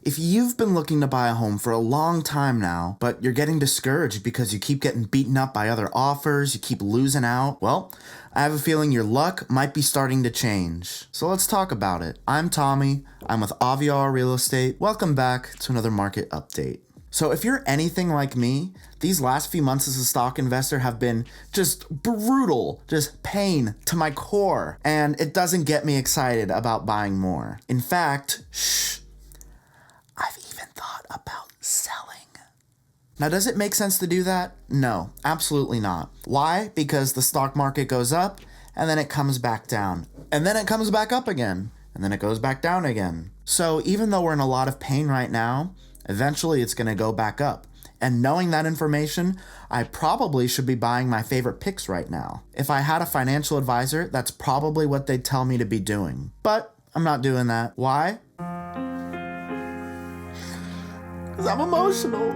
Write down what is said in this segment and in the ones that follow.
If you've been looking to buy a home for a long time now, but you're getting discouraged because you keep getting beaten up by other offers, you keep losing out, well, I have a feeling your luck might be starting to change. So let's talk about it. I'm Tommy. I'm with Agoura Real Estate. Welcome back to another market update. So if you're anything like me, these last few months as a stock investor have been just brutal, just pain to my core, and it doesn't get me excited about buying more. In fact, I've even thought about selling. Now, does it make sense to do that? No, absolutely not. Why? Because the stock market goes up, and then it comes back down, and then it comes back up again, and then it goes back down again. So even though we're in a lot of pain right now, eventually it's going to go back up. And knowing that information, I probably should be buying my favorite picks right now. If I had a financial advisor, that's probably what they'd tell me to be doing. But I'm not doing that. Why? Because I'm emotional.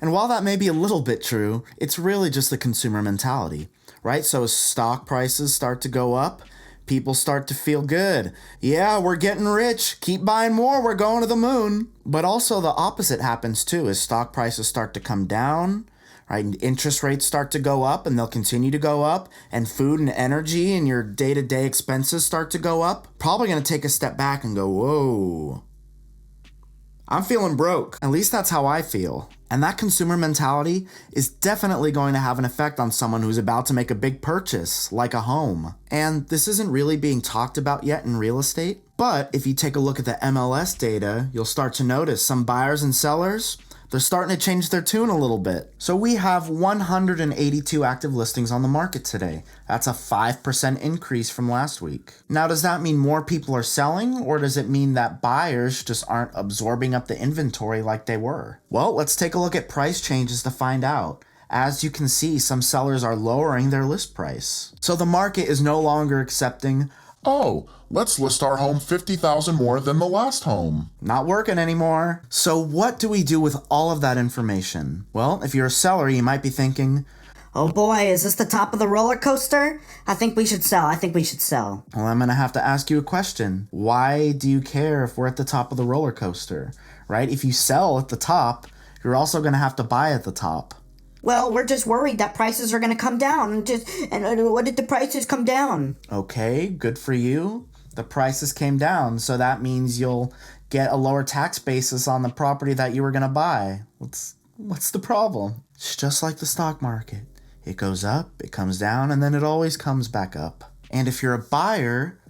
And while that may be a little bit true, it's really just the consumer mentality, right? So as stock prices start to go up, people start to feel good. Yeah, we're getting rich. Keep buying more. We're going to the moon. But also the opposite happens too. As stock prices start to come down, right? And interest rates start to go up, and they'll continue to go up. And food and energy and your day-to-day expenses start to go up. Probably going to take a step back and go, whoa, I'm feeling broke. At least that's how I feel. And that consumer mentality is definitely going to have an effect on someone who's about to make a big purchase, like a home. And this isn't really being talked about yet in real estate. But if you take a look at the MLS data, you'll start to notice some buyers and sellers, they're starting to change their tune a little bit. So we have 182 active listings on the market today. That's a 5% increase from last week. Now, does that mean more people are selling, or does it mean that buyers just aren't absorbing up the inventory like they were? Well, let's take a look at price changes to find out. As you can see, some sellers are lowering their list price. So the market is no longer accepting, Oh, let's list our home $50,000 more than the last home. not working anymore. So what do we do with all of that information? Well, if you're a seller, you might be thinking, Oh boy, is this the top of the roller coaster? I think we should sell. well, I'm going to have to ask you a question. Why do you care if we're at the top of the roller coaster, right? If you sell at the top, you're also going to have to buy at the top. Well, we're just worried that prices are going to come down. And what did the prices come down? Okay, good for you. The prices came down, so that means you'll get a lower tax basis on the property that you were going to buy. What's the problem? It's just like the stock market. It goes up, it comes down, and then it always comes back up. And if you're a buyer,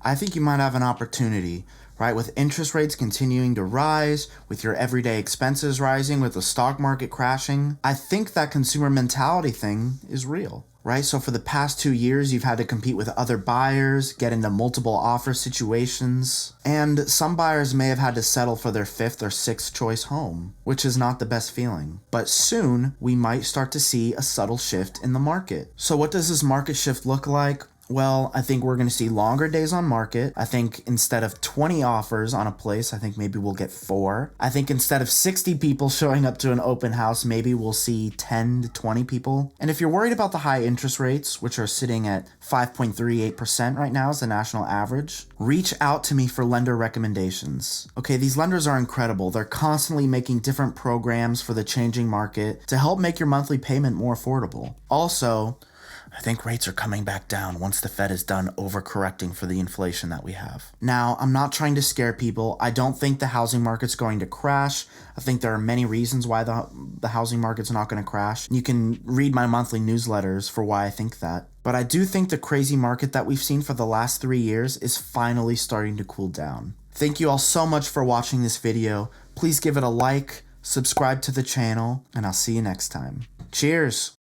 I think you might have an opportunity, right? With interest rates continuing to rise, with your everyday expenses rising, with the stock market crashing, I think that consumer mentality thing is real, right? So for the past 2 years, you've had to compete with other buyers, get into multiple offer situations, and some buyers may have had to settle for their 5th or 6th choice home, which is not the best feeling. But soon, we might start to see a subtle shift in the market. So what does this market shift look like? Well, I think we're going to see longer days on market. I think instead of 20 offers on a place, I think maybe we'll get 4. I think instead of 60 people showing up to an open house, maybe we'll see 10 to 20 people. And if you're worried about the high interest rates, which are sitting at 5.38% right now as the national average, reach out to me for lender recommendations. Okay, these lenders are incredible. They're constantly making different programs for the changing market to help make your monthly payment more affordable. Also, I think rates are coming back down once the Fed is done overcorrecting for the inflation that we have. Now, I'm not trying to scare people. I don't think the housing market's going to crash. I think there are many reasons why the housing market's not going to crash. You can read my monthly newsletters for why I think that. But I do think the crazy market that we've seen for the last 3 years is finally starting to cool down. Thank you all so much for watching this video. Please give it a like, subscribe to the channel, and I'll see you next time. Cheers!